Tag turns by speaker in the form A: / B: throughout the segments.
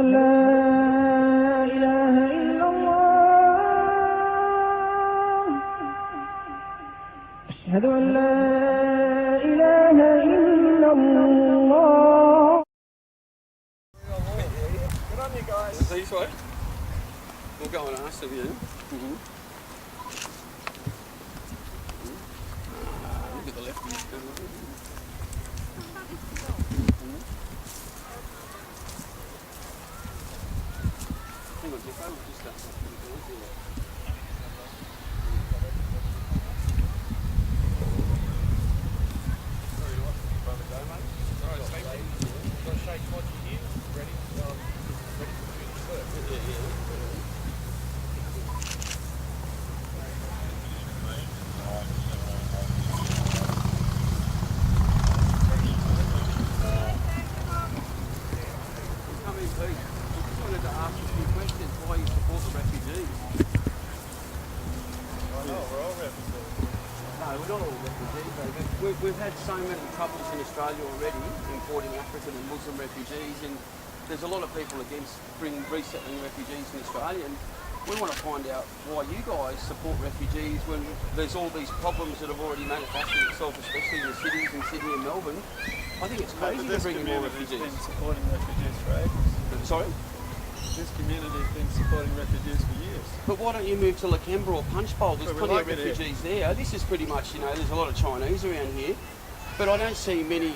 A: أن لا إله إلا الله أشهد أن لا إله إلا الله.
B: Good on you guys.
C: These way. We'll go and ask them, yeah. Look at the left. Hang on, Jeff, I'll just start something. Very nice. Brother Joe, mate. All right, thank you. Got to shake what you hear. Ready for surf. Yeah. Why you support the refugees?
B: I know, we're all refugees.
C: No, we're not all refugees. We've had so many troubles in Australia already importing African and Muslim refugees, and there's a lot of people against resettling refugees in Australia, and we want to find out why you guys support refugees when there's all these problems that have already manifested itself, especially in the cities in Sydney and Melbourne. I think it's crazy to bring in more refugees.
B: This community's been supporting refugees for ages.
C: Sorry?
B: This community's been supporting refugees for years.
C: But why don't you move to Lakembra or Punchbowl? There's plenty of refugees there. This is pretty much, there's a lot of Chinese around here. But I don't see many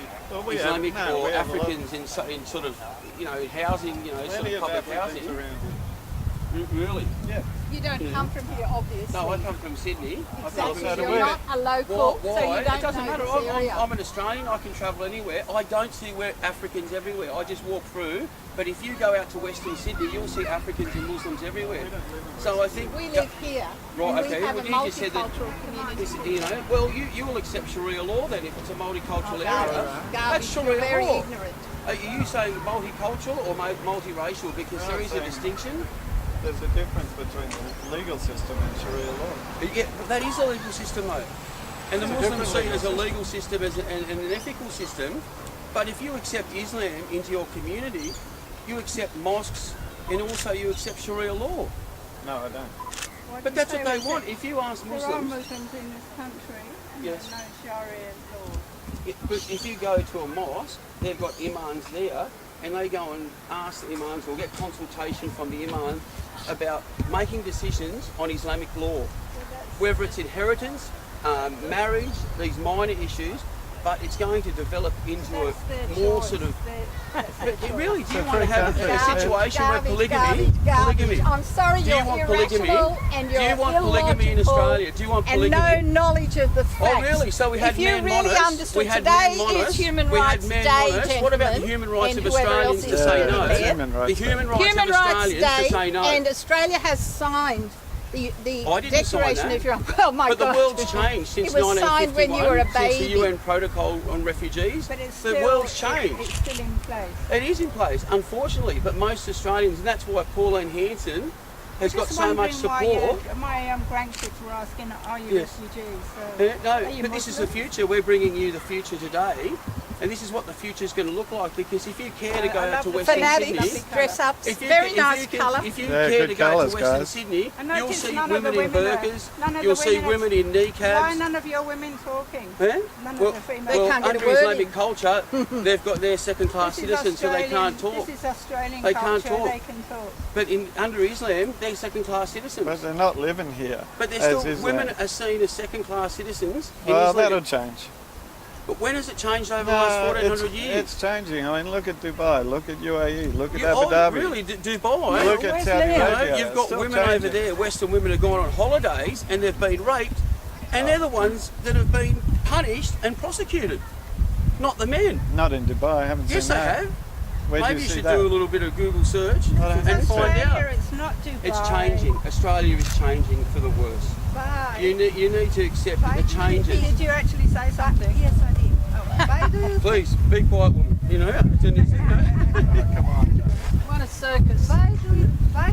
C: Islamic or Africans in sort of, housing, sort of public housing.
B: Around here.
C: Really?
B: Yeah.
D: You don't come from here, obviously.
C: No, I come from Sydney.
D: Exactly. You're not a local,
C: Why?
D: so you don't
C: It doesn't
D: know
C: matter.
D: this area.
C: I'm an Australian. I can travel anywhere. I don't see Africans everywhere. I just walk through. But if you go out to Western Sydney, you'll see Africans and Muslims everywhere. So I think
D: we live here.
C: Right.
D: And
C: Okay.
D: we have
C: Well,
D: a
C: you just said that.
D: multicultural community.
C: Well, you will accept Sharia law then if it's a multicultural area. That's
D: You're
C: Sharia
D: very
C: law.
D: ignorant.
C: Are you saying multicultural or multiracial? Because there is a distinction.
B: There's a difference between the legal system and Sharia law.
C: Yeah, but that is a legal system though. And the Muslims see it as a legal system and an ethical system. But if you accept Islam into your community, you accept mosques and also you accept Sharia law.
B: No, I don't.
C: But that's what they want. If you ask
E: There are
C: Muslims...
E: Muslims in this country and
C: Yes.
E: there are no Sharia laws.
C: But if you go to a mosque, they've got imams there and they go and ask the imams or get consultation from the imam about making decisions on Islamic law, whether it's inheritance, marriage, these minor issues, but it's going to develop into a more sort of... Really, do you want to have a situation where polygamy...
D: I'm sorry,
C: Do you
D: you're
C: want
D: irrational
C: polygamy?
D: and you're
C: Do you want polygamy in
D: illogical
C: Australia? Do you want polygamy?
D: and no knowledge of the facts.
C: Oh really? So we had
D: if you
C: man
D: really
C: monarchs,
D: understood,
C: we had
D: today
C: man monarchs,
D: is Human
C: we
D: Rights
C: had man
D: Day,
C: monarchs. What about the
D: gentlemen,
C: human rights
D: and
C: of
D: whoever
C: Australians
D: else
C: to
D: is
C: say
D: doing
C: no?
D: it.
C: The human rights
D: Human
C: of
D: Rights
C: Australians to
D: Day,
C: say no.
D: and Australia has signed the
C: I didn't sign
D: Declaration
C: that.
D: of Human Rights. Oh my
C: But
D: God.
C: the world's changed since
D: It was signed
C: 1951,
D: when you were a
C: since the
D: baby.
C: UN Protocol on Refugees.
E: But it's
C: The
E: still,
C: world's changed.
E: It's still in place.
C: It is in place, unfortunately, but most Australians, and that's why Pauline Hanson has got
E: Just
C: so much
E: wondering why
C: support.
E: my grandkids were asking, are you
C: Yes.
E: refugees? So,
C: No,
E: are you
C: but this is the
E: Muslim?
C: future. We're bringing you the future today, and this is what the future is going to look like. Because if you care to go
E: I
C: out
E: love
C: to
E: the
C: Western
D: Fanatics
C: Sydney,
D: dress up.
C: if you,
D: Very
C: if
D: nice
C: you can,
D: colour.
C: if you
B: Yeah,
C: care
B: good
C: to go
B: colours,
C: to Western
B: guys.
C: Sydney,
E: I
C: you'll
E: noticed
C: see
E: none of the
C: women in
E: women are-
C: burqas.
E: none of
C: You'll
E: the
C: see
E: women are-
C: women in
E: Why
C: kneecaps.
E: none of your women talking?
C: Eh?
E: None
C: Well,
E: of the females.
D: They can't get a
C: under
D: word
C: Islamic
D: in.
C: culture, they've got their second-class
E: This is
C: citizens, so they can't talk.
E: This is Australian
C: They
E: culture,
C: can't talk.
E: they can talk.
C: But under Islam, they're second-class citizens.
B: But they're not living here.
C: But they're
B: as
C: still,
B: Islam.
C: women are seen as second-class citizens in
B: Well,
C: Islam.
B: that'll change.
C: But when has it changed over the last 1400 years?
B: It's changing. I mean, look at Dubai, look at UAE, look at
C: You-
B: Abu Dhabi.
C: Really, Dubai?
B: Look at
E: Where's
B: Saudi
E: Leo?
B: Arabia.
C: You've
B: It's
C: got
B: still
C: women over
B: changing.
C: there, Western women have gone on holidays and they've been raped, and they're the ones that have been punished and prosecuted, not the men.
B: Not in Dubai, I haven't
C: Yes,
B: seen
C: they
B: that.
C: have.
B: Where'd
C: Maybe
B: you
C: you
B: see
C: should
B: that?
C: do a little bit of Google search
B: I don't
C: and
B: think so.
C: find out.
E: Australia, it's not Dubai.
C: It's changing. Australia is changing for the worse.
E: Dubai.
C: You need to accept
E: Why
C: the changes.
E: Did you actually say something?
D: Yes, I did.
E: Why do you
C: Please, be quiet, woman.
B: Come on.
D: What a circus.
E: Why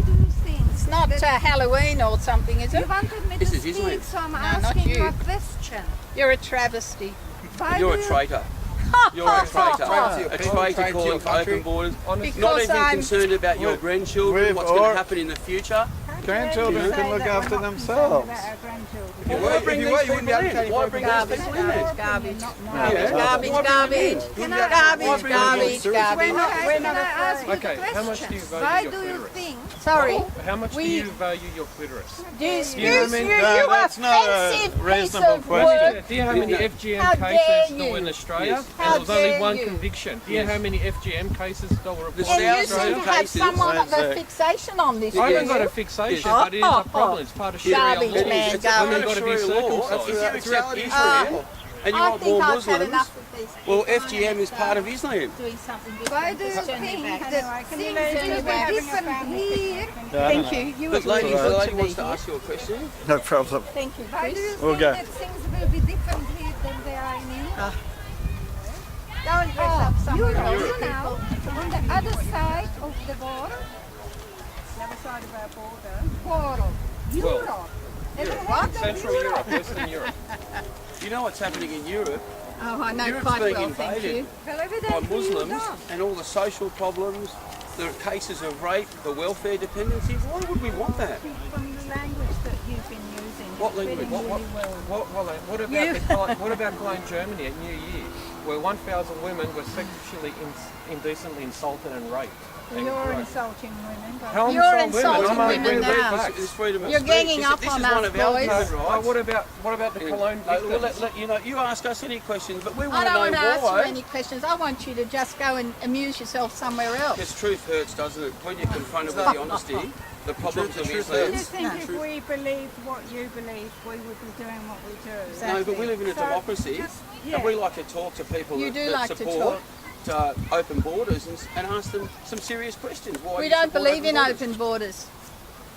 E: do you think?
D: It's not Halloween or something, is
E: You
D: it?
E: wanted me
C: This
E: to
C: is Islam.
E: speak, so I'm
D: not
E: asking
D: you.
E: you a question.
D: You're a travesty.
E: Why
C: You're
E: do
C: a traitor. You're a traitor.
F: Traitor.
C: A
F: Traitor
C: traitor
F: to
C: calling
F: your
C: for
F: country.
C: open borders.
F: Honestly.
C: Not
D: Because
C: even
D: I'm-
C: concerned about your grandchildren,
B: We've
C: what's going to
B: all-
C: happen in the future.
B: Grandchildren can look after themselves.
C: Well, why bring these people in? Why bring these people in then?
D: Garbage.
C: Yeah.
D: Garbage,
C: Why bring
D: garbage.
C: them in?
D: Garbage, garbage,
E: We're
D: garbage.
E: not, can I ask you
F: Okay,
E: the
F: how much do you
E: question?
F: value
E: Why
F: your
E: do you
F: clitoris?
E: think?
D: Sorry.
F: How much do
D: We-
F: you value your clitoris?
D: Excuse
F: You know what I
D: you,
F: mean?
B: No,
D: you
B: that's not a
D: offensive piece
B: reasonable
D: of
B: question.
D: work.
F: Do you know how many FGM
D: How
F: cases
D: dare
F: there were in
D: you.
F: Australia?
C: Yes.
F: And
D: How
F: there was only
D: dare
F: one
D: you.
F: conviction. Do you know how many FGM cases there were
C: The
F: reported?
D: And you
C: Thousands
D: seem to
C: of
D: have
C: cases.
D: somewhat of a
B: That's it.
D: fixation on this.
F: I haven't
D: do
F: got a
D: you?
F: fixation,
C: Yes.
F: but it is a problem. It's part of Sharia
D: Garbage,
F: law.
D: man,
C: It's
D: garbage.
F: Women got to be
C: Sharia law.
F: circumcised.
C: If you accept
F: reality.
C: Israel and you
D: I
C: want
D: think
C: more
D: I've had
C: Muslims,
D: enough of these.
C: well, FGM is part of Islam.
D: Doing something different.
E: Why do you
D: Just turn your
E: think
D: back.
E: that
D: Can you
E: things
D: learn
E: will
D: your
E: be
D: back?
E: different here?
D: Thank you. You
C: But
D: were really
C: lady, the
D: good
C: lady
D: to
C: wants
D: me
C: to
D: here.
C: ask you a question.
B: No problem.
D: Thank you,
E: Why do
D: Chris.
E: you
B: We'll
E: think
B: go.
E: that things will be different here than they are in England?
D: Don't dress up somewhere
E: Europe,
D: else.
E: you know, on the other side of the border,
G: The other side of our border.
E: Europe. And
D: What?
F: Central Europe, Western Europe.
C: You know what's happening in Europe?
D: Oh, I know
C: Europe's
D: quite
C: being
D: well, thank
C: invaded.
D: you.
E: Well,
C: By
E: evidently you
C: Muslims
E: don't.
C: and all the social problems, the cases of rape, the welfare dependency. Why would we want that?
G: From the language that you've been using.
C: What
G: it's
C: language?
G: fitting really well.
F: What about Cologne, Germany at New Year, where 1,000 women were sexually indecently insulted and raped? and
G: You're
F: raped?
G: insulting women. But
F: How
D: You're
F: I'm
D: insulting
F: I'm only
D: women
F: bringing
D: now.
F: back.
C: It's freedom of
D: You're
C: speech.
D: ganging up
C: This
D: on
C: is one
D: us,
C: of our
D: boys.
C: human
F: But
C: rights.
F: what about the Cologne
C: Well,
F: victims?
C: you know, you ask us any questions, but we
D: I
C: want
D: don't
C: to
D: want to
C: know
D: ask you
C: why.
D: any questions. I want you to just go and amuse yourself somewhere else.
C: Because truth hurts, doesn't it? When you're confronted with the honesty, the problems of
G: do you
C: Islam.
G: think if we believed what you believe, we would be doing what we do?
C: No, but we live in a
G: So,
C: democracy,
G: yeah.
C: and we like to talk to people
D: You do
C: that
D: like to
C: support open borders and ask them some serious questions. Why do
D: We
C: you
D: don't
C: support
D: believe in
C: borders?
D: open borders.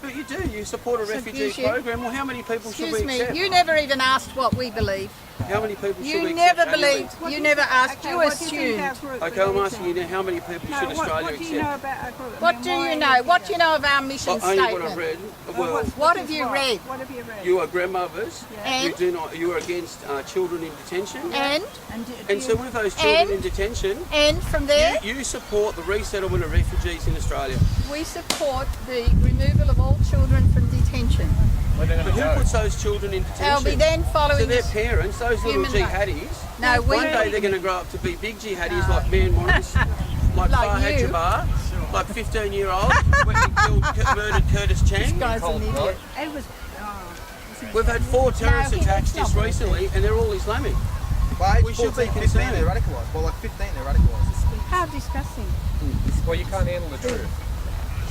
C: But you do. You support a refugee
D: Excuse you.
C: program. Well, how many people should
D: Excuse
C: we
D: me,
C: accept?
D: you never even asked what we believe.
C: How many people should
D: You
C: we
D: never
C: accept annually?
D: believed, you never asked,
G: Okay,
D: you
G: what do you think our
D: assumed.
G: group
C: Okay, I'm
G: believes
C: asking you
G: in?
C: now, how many people
G: No,
C: should
G: what
C: Australia
G: do you know
C: accept?
G: about our group? I
D: What
G: mean,
D: do
G: why
D: you
G: are
D: know?
G: here?
D: What do you know of our mission
C: Only what I've
D: statement?
C: read.
G: Well,
C: Well,
D: What
G: this
D: have
G: is
D: you
G: what?
D: read?
G: What have you read?
C: you are grandmothers.
D: And?
C: You do not. You are against children in detention.
D: And
C: And so with those children
D: And?
C: in detention,
D: from there,
C: you support the resettlement of refugees in Australia.
D: we support the removal of all children from detention.
F: Where they're
C: But
F: going to
C: who
F: go?
C: puts those children in
D: They'll be
C: detention?
D: then
C: So
D: following
C: their
D: this.
C: parents, those little
D: Human rights.
C: jihadis,
D: No, we
C: one day they're going to grow up to be big jihadis like Man Morris, like
D: Like
C: Farhad
D: you.
C: Jabbar, like 15-year-old went and murdered Curtis Chang.
D: Guy's an idiot.
G: It was,
C: We've had 4 terrorist
D: No,
C: attacks
D: that's
C: just
D: not
C: recently, and they're all Islamic.
H: By age
C: We should be
H: 14, 15,
C: concerned.
H: they're radicalised. Well, like 15, they're radicalised.
G: how disgusting.
F: Well, you can't handle the truth.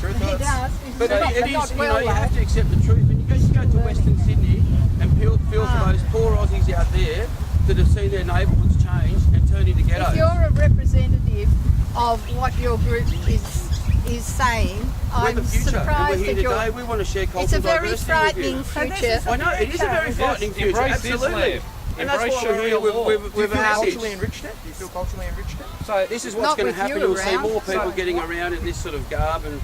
H: Truth
D: He
H: hurts.
D: does.
C: But
D: Not-
C: it
D: not
C: is, you
D: well,
C: know, you
D: though.
C: have to accept the truth. And you go to Western Sydney and feel for those poor Aussies out there that have seen their neighbourhoods change and turn into ghettos.
D: If you're a representative of what your group is saying,
C: We're
D: I'm
C: the future, and we're
D: surprised
C: here
D: that
C: today.
D: you're...
C: We want to share cultural
D: It's a very
C: diversity
D: frightening
C: with you.
D: future.
C: I know, it is a very frightening future,
F: Embrace
C: absolutely.
F: Islam.
C: And that's
F: Embrace
C: why we're
F: Sharia
C: here
F: law.
C: with
H: Do you
C: a
H: feel
C: message.
H: culturally enriched it? Do you feel culturally enriched it?
F: So
C: This is what's
D: Not
C: going to
D: with
C: happen.
D: you
C: You'll see
D: around.
C: more people
F: So-
C: getting around in this sort of garb and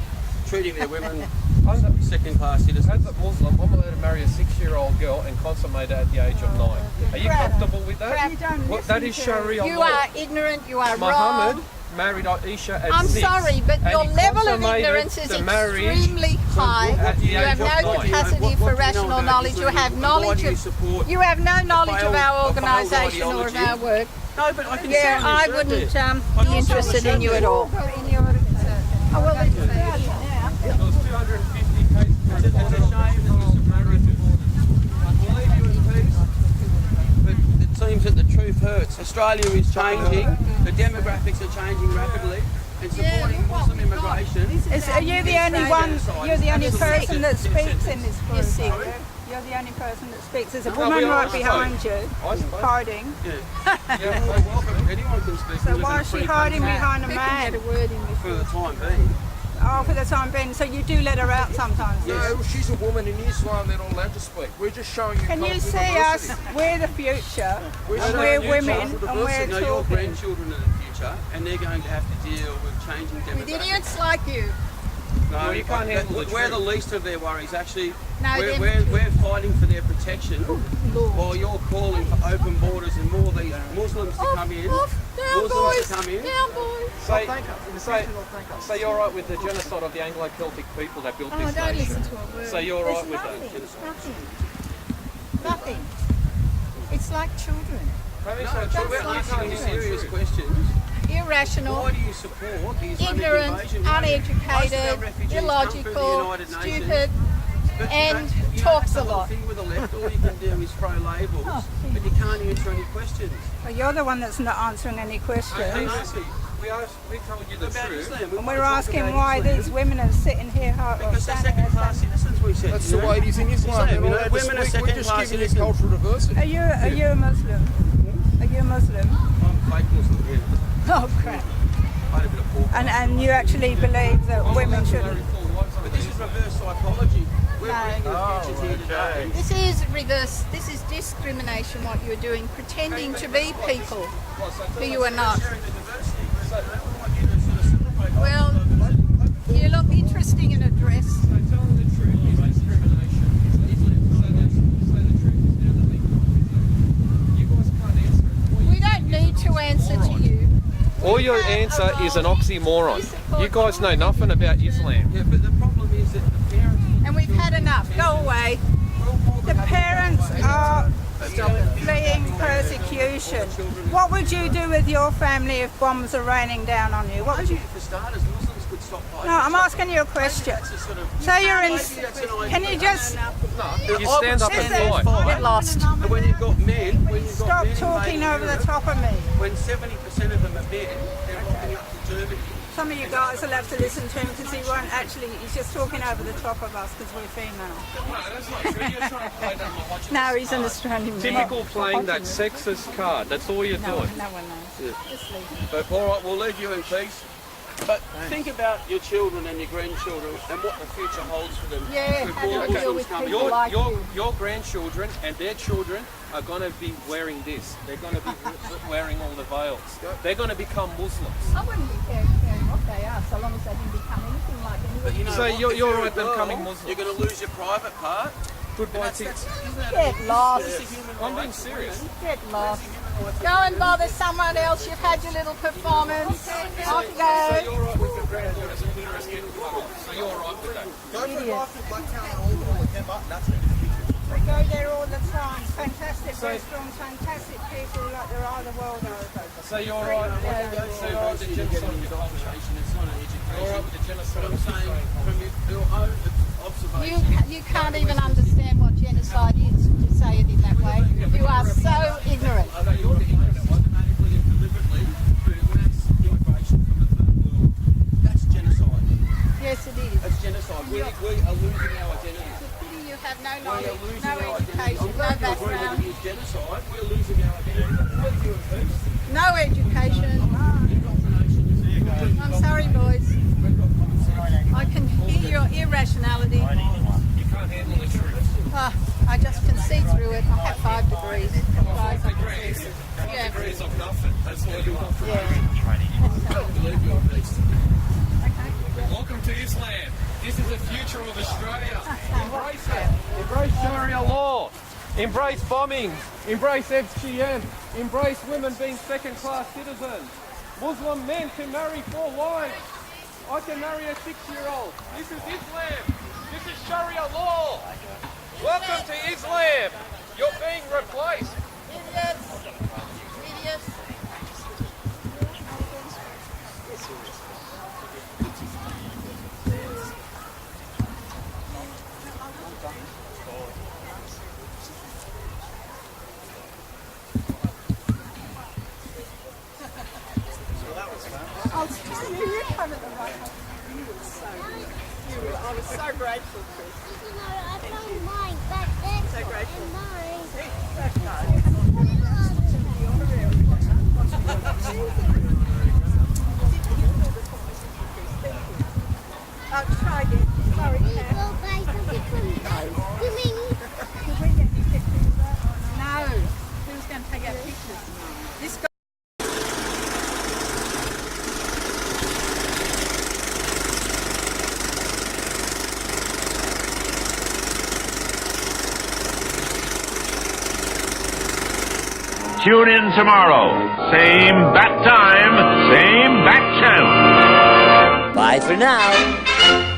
C: treating their women
F: under,
C: second-class citizens.
F: as a Muslim, I'm allowed to marry a 6-year-old girl and consummate her at the age of 9. Are you comfortable with that?
G: You don't
F: Well, that is
G: listen to-
F: Sharia
D: You
F: law.
D: are ignorant, you are
F: Muhammad
D: wrong.
F: married Aisha at
D: I'm
F: 6.
D: sorry, but
F: and
D: your
F: he
D: level of
F: consummated
D: ignorance is
F: the marriage
D: extremely high.
F: at the
D: You
F: age
D: have
F: of
D: no
F: 9.
D: capacity
C: What do
D: for
C: you know
D: rational
C: about
D: knowledge. You
C: Islam?
D: have
C: And why
D: knowledge
C: do you
D: of...
C: support
D: You have no knowledge of
C: failed-
D: our
C: a failed
D: organisation or of
C: ideology?
D: our work.
C: No, but I can
D: Yeah,
C: see
D: I
C: you
D: wouldn't
C: showed
D: be interested in you at all.
E: In your
D: Oh, well, it's about it now.
F: There was 250 cases
C: It's a shame that this is married to I'll leave you in peace. But it seems that the truth hurts. Australia is changing. The demographics are changing rapidly. And supporting Muslim immigration.
G: Are you the only one? You're the only
C: You're
G: person
C: sick.
G: that speaks in this group.
D: You're sick.
G: are you? You're the only person that speaks. There's a
C: No,
G: woman
C: we are
G: right behind you,
F: I suppose.
G: hiding.
C: Yeah. Yeah, well, welcome. Anyone can speak. We
G: So
C: live
G: why
C: in a
G: is she
C: free
G: hiding
C: country
G: behind a
D: We can get a
G: man?
D: word in before.
C: for the time being.
G: Oh, for the time being. So you do let her out sometimes.
H: No, she's a woman in Islam, they're not allowed to speak. We're just showing you
G: Can you
H: cultural
G: see us?
H: diversity.
G: We're the future,
H: We're
G: and
H: showing
G: we're
H: you
G: women,
H: cultural
G: and we're
H: diversity.
C: No, your
G: talking.
C: grandchildren are the future, and they're going to have to deal with changing
D: With
C: demographics.
D: idiots like you.
C: No,
F: you can't handle the
C: we're
F: truth.
C: the least of their worries. Actually,
D: No,
C: we're fighting for their protection while you're calling for open borders and more of these Muslims to come in.
D: Down, boys. Down, boys.
F: So you're right with the genocide of the Anglo-Celtic people that built
D: Oh,
F: this
D: don't
F: nation.
D: listen to a word.
F: So you're
D: There's
F: right with
D: nothing,
F: that.
D: Nothing. It's like children.
F: Maybe
C: No,
F: so
C: but we're
F: children, you
C: asking
F: can't
C: you
F: handle the
C: serious
F: truth.
C: questions.
D: Irrational,
C: Why do you support the Islamic
D: ignorant,
C: invasion? Most of our
D: uneducated,
C: refugees come from the
D: illogical,
C: United Nations.
D: stupid,
C: But
D: and
C: you know,
D: talks
C: that's
D: a
C: the whole
D: lot.
C: thing with the left. All you can do is throw labels, but you can't answer any questions.
G: Well, you're the one that's not answering any questions.
F: We told you the
C: About
F: truth.
C: Islam. We
G: And
C: want
G: we're
C: to talk
G: asking
C: about
G: why
C: Islam
G: these women are sitting here or
C: because they're
G: standing there
C: second-class
G: saying,
C: citizens. We said.
H: That's
C: you
H: the
C: know?
H: way it is in Islam.
C: Islam,
H: They're
C: you
H: not
C: know,
H: allowed to
C: women are
H: speak. We're just
C: second-class
H: giving you
C: citizens.
H: cultural diversity.
G: Are you a Muslim? Are you a Muslim?
C: I'm fake Muslim. Yeah.
G: Oh crap.
C: I had a bit of pork.
G: And you actually believe that women shouldn't?
C: But this is reverse psychology. We're bringing attention here today.
D: This is reverse, this is discrimination what you're doing, pretending to be people who you are not. Well, you look interesting in a dress.
F: So telling the truth is discrimination. Say the truth is now the legal. You guys can't answer it.
D: We don't need to answer to you.
F: All your answer is an oxymoron. You guys know nothing about Islam.
C: Yeah, but the problem is that the parents.
D: And we've had enough. Go away.
G: The parents are fleeing persecution. What would you do with your family if bombs are raining down on you? What would you?
C: For starters, Muslims could stop fighting.
G: No, I'm asking you a question.
C: That's a sort of.
G: So you're in.
C: Maybe that's an idea.
G: Can you just
F: You stand up and
G: Listen,
F: fight.
D: Get lost.
C: And when you've got men, when you've got
G: stop
C: men
G: talking
C: invading
G: over the
C: Europe,
G: top of me?
C: when 70% of them are men, they're rocking up to Germany.
G: Some of you guys will have to listen to him because he won't actually. He's just talking over the top of us because we're female.
F: No, that's not true. You're trying to play that mahocha.
G: No, he's an Australian.
F: Typical playing that sexist card. That's all you're
G: No,
F: doing.
G: no one knows. Just leave him.
C: But all right, we'll leave you in peace. But think about your children and your grandchildren and what the future holds for them.
D: Yeah,
C: With
D: how do
C: more
D: you deal
C: Muslims
D: with
C: coming.
D: people like you?
F: Your grandchildren and their children are going to be wearing this. They're going to be wearing all the veils. They're going to become Muslims.
D: I wouldn't be caring what they are, so long as they didn't become anything like
C: But
D: anyone.
C: you know
F: So
C: what?
F: you're
C: If you're
F: right
C: a
F: them
C: girl,
F: becoming Muslim.
C: You're going to lose your private part.
F: Goodbye to
C: Isn't that
D: Get lost.
C: It's a human
F: I'm
C: right
F: being
C: for
F: serious.
C: women.
D: Get lost. Go and bother someone else. You've had your little performance. Off you go.
F: You're right with your grandchildren. So you're right with that.
G: We go there all the time. Fantastic restaurants, fantastic people like there are the world over.
F: So you're right. So you're right with the genocide of the culture.
C: It's not an education.
F: You're right with the genocide
C: But
F: of
C: I'm
F: the
C: saying from your own observation.
D: You can't even understand what genocide is to say it in that way. You are so ignorant.
C: I know you're the ignorant one, systematically and deliberately through mass immigration from the third world. That's genocide.
D: Yes, it is.
C: That's genocide. We are losing our identity.
D: You have no
C: We are
D: knowledge,
C: losing
D: no
C: our identity.
D: education,
C: I'm
D: no
C: glad you agree that
D: background,
C: it is genocide. We're losing our identity. Leave you in peace.
D: no education. I'm sorry, boys. I can hear your irrationality.
F: You can't handle the truth.
D: I just can see through it. I have 5 degrees. Guys, I can see. Yeah.
F: Degrees of nothing. That's all you want.
C: Leave you in peace.
F: Welcome to Islam. This is the future of Australia. Embrace it. Embrace Sharia law. Embrace bombing. Embrace FGM. Embrace women being second-class citizens. Muslim men can marry 4 wives. I can marry a 6-year-old. This is Islam. This is Sharia law. Welcome to Islam. You're being replaced.
D: Idiots. Idiots. I'll tell you, you come at the right time. You were so good. I was so grateful, Chris.
E: I found mine back there.
D: So grateful.
G: Try again. Sorry,
E: We
G: Kat.
E: go buy something from swimming.
G: Did we get any pictures of that?
D: No. Who's going to take our pictures? This guy.
I: Tune in tomorrow. Same bat time, same bat channel.
J: Bye for now.